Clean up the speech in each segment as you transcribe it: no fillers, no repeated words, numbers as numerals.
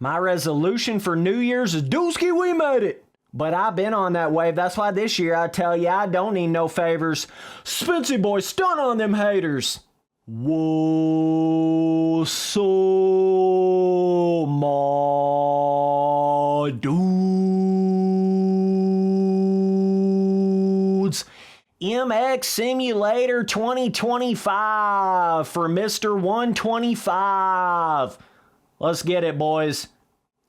My resolution for New Year's is Dooski, we made it. But I've been on that wave. That's why this year I tell you I don't need no favors. Spency boy, stun on them haters. Whoa, so my dudes. MX Simulator 2025 for Mr. 125. Let's get it, boys.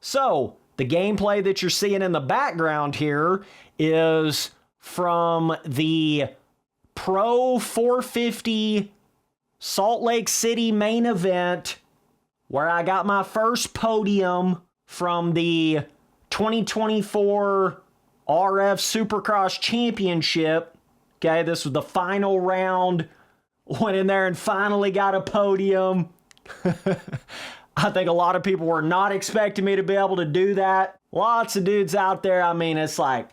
So, the gameplay that you're seeing in the background here is from the Pro 450 Salt Lake City main event where I got my first podium from the 2024 RF Supercross Championship. Okay, this was the final round. Went in there and finally got a podium. I think a lot of people were not expecting me to be able to do that. Lots of dudes out there, I mean, it's like,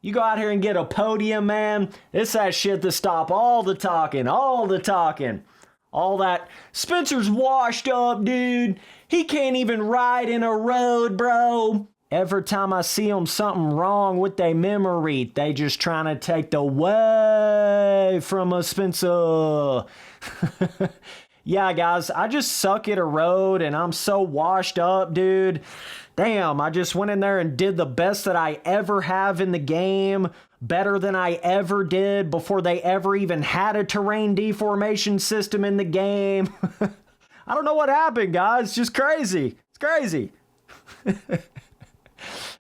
you go out here and get a podium, man. It's that shit to stop all the talking. All that. Spencer's washed up, dude. He can't even ride in a road, bro. Every time I see them something wrong with their memory, they just trying to take the way from us, Spencer. Yeah, guys, I just suck at Erode and I'm so washed up, dude. Damn, I just went in there and did the best that I ever have in the game. Better than I ever did before they ever even had a terrain deformation system in the game. I don't know what happened, guys. It's just crazy. It's crazy.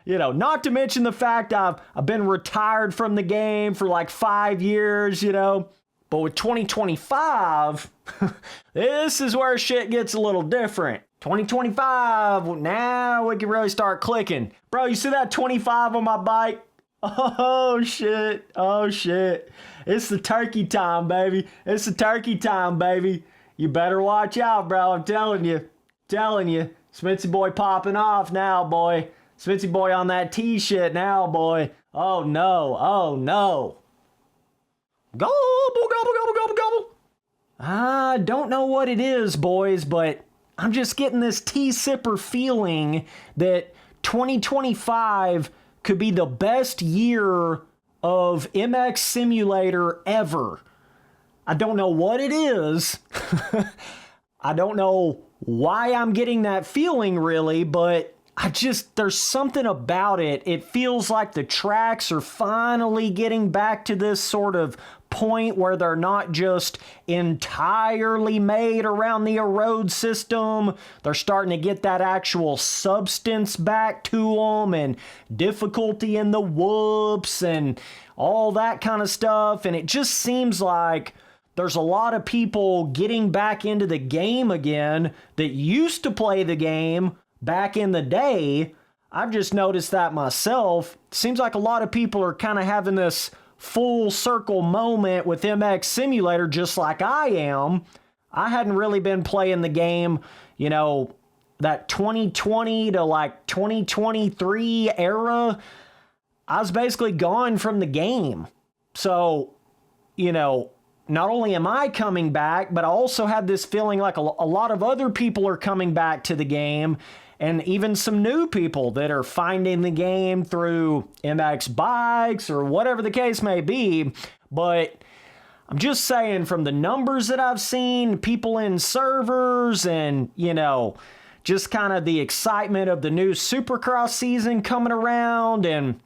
You know, not to mention the fact I've been retired from the game for like 5 years, you know. But with 2025, this is where shit gets a little different. 2025, now we can really start clicking. Bro, you see that 25 on my bike? Oh, shit. Oh, shit. It's the turkey time, baby. It's the turkey time, baby. You better watch out, bro. I'm telling you. Spency boy popping off now, boy. Spency boy on that T shit now, boy. Oh, no. Oh, no. Gobble, gobble, gobble, gobble, gobble. I don't know what it is, boys, but I'm just getting this tea sipper feeling that 2025 could be the best year of MX Simulator ever. I don't know what it is. I don't know why I'm getting that feeling, really, but there's something about it. It feels like the tracks are finally getting back to this sort of point where they're not just entirely made around the Erode system. They're starting to get that actual substance back to them and difficulty in the whoops and all that kind of stuff. And it just seems like there's a lot of people getting back into the game again that used to play the game back in the day. I've just noticed that myself. Seems like a lot of people are kind of having this full circle moment with MX Simulator just like I am. I hadn't really been playing the game, you know, that 2020 to like 2023 era. I was basically gone from the game. So, you know, not only am I coming back, but I also had this feeling like a lot of other people are coming back to the game. And even some new people that are finding the game through MX bikes or whatever the case may be. But I'm just saying, from the numbers that I've seen, people in servers and, you know, just kind of the excitement of the new Supercross season coming around and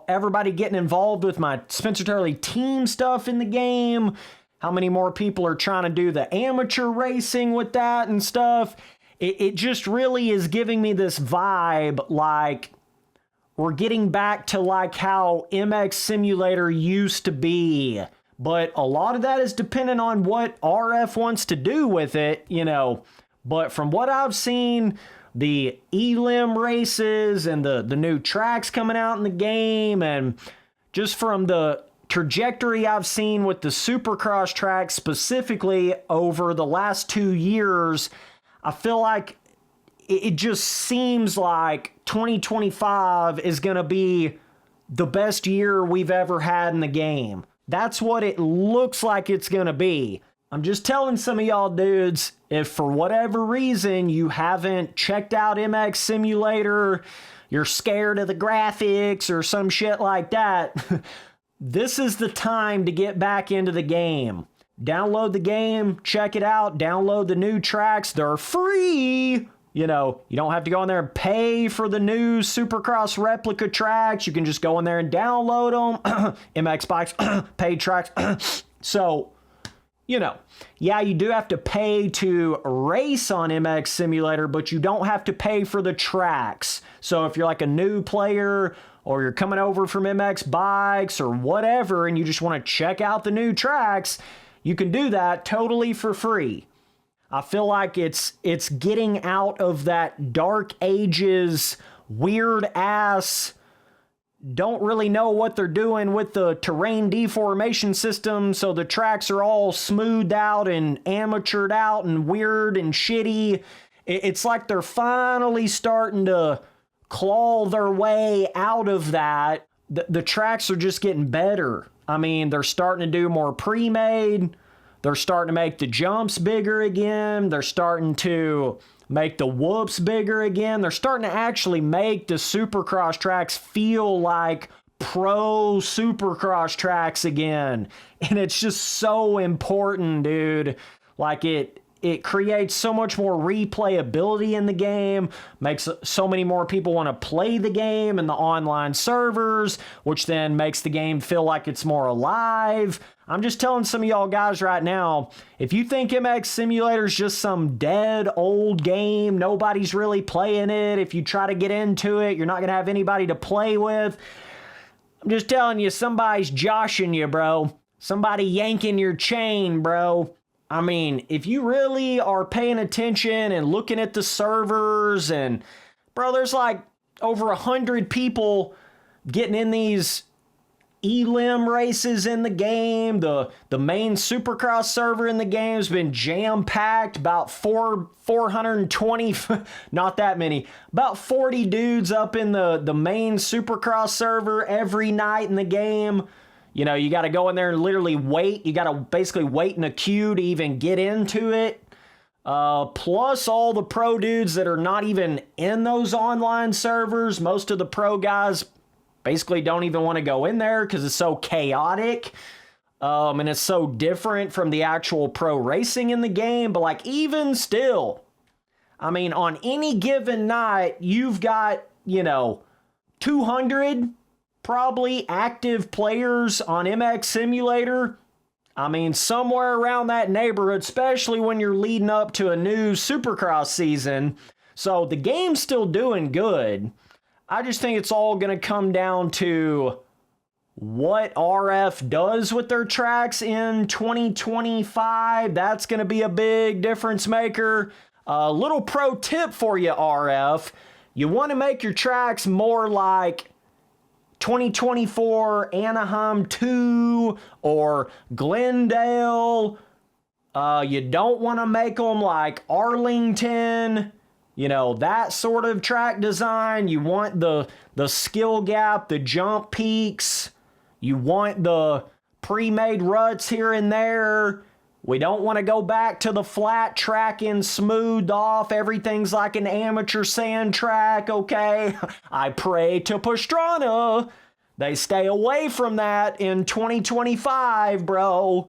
everybody getting involved with my Spencer Turley team stuff in the game. How many more people are trying to do the amateur racing with that and stuff. It just really is giving me this vibe like we're getting back to like how MX Simulator used to be. But a lot of that is dependent on what RF wants to do with it, you know. But from what I've seen, the elim races and the new tracks coming out in the game, and just from the trajectory I've seen with the Supercross tracks specifically over the last 2 years, I feel like it just seems like 2025 is going to be the best year we've ever had in the game. That's what it looks like it's going to be. I'm just telling some of y'all dudes, if for whatever reason you haven't checked out MX Simulator, you're scared of the graphics or some shit like that, this is the time to get back into the game. Download the game, check it out, download the new tracks. They're free. You know, you don't have to go in there and pay for the new Supercross Replica tracks. You can just go in there and download them. MX bikes, paid tracks. So, you know, yeah, you do have to pay to race on MX Simulator, but you don't have to pay for the tracks. So if you're like a new player or you're coming over from MX bikes or whatever and you just want to check out the new tracks, you can do that totally for free. I feel like it's getting out of that dark ages, weird ass, don't really know what they're doing with the terrain deformation system, so the tracks are all smoothed out and amateured out and weird and shitty. It's like they're finally starting to claw their way out of that. The tracks are just getting better. I mean, they're starting to do more pre-made. They're starting to make the jumps bigger again. They're starting to make the whoops bigger again. They're starting to actually make the Supercross tracks feel like pro Supercross tracks again. And it's just so important, dude. Like it creates so much more replayability in the game, makes so many more people want to play the game in the online servers, which then makes the game feel like it's more alive. I'm just telling some of y'all guys right now, if you think MX Simulator is just some dead old game, nobody's really playing it, if you try to get into it, you're not going to have anybody to play with, I'm just telling you, somebody's joshing you, bro. Somebody yanking your chain, bro. I mean, if you really are paying attention and looking at the servers and, bro, there's like over 100 people getting in these elim races in the game. The main Supercross server in the game has been jam-packed, about 420, not that many, about 40 dudes up in the main Supercross server every night in the game. You know, you got to go in there and literally wait. You got to basically wait in a queue to even get into it. Plus all the pro dudes that are not even in those online servers. Most of the pro guys basically don't even want to go in there because it's so chaotic. And it's so different from the actual pro racing in the game. But like even still, I mean, on any given night, you've got, you know, 200 probably active players on MX Simulator. I mean, somewhere around that neighborhood, especially when you're leading up to a new Supercross season. So the game's still doing good. I just think it's all going to come down to what RF does with their tracks in 2025. That's going to be a big difference maker. A little pro tip for you, RF. You want to make your tracks more like 2024 Anaheim 2 or Glendale. You don't want to make them like Arlington, you know, that sort of track design. You want the skill gap, the jump peaks. You want the pre-made ruts here and there. We don't want to go back to the flat track and smoothed off. Everything's like an amateur sand track, okay? I pray to Pastrana they stay away from that in 2025, bro.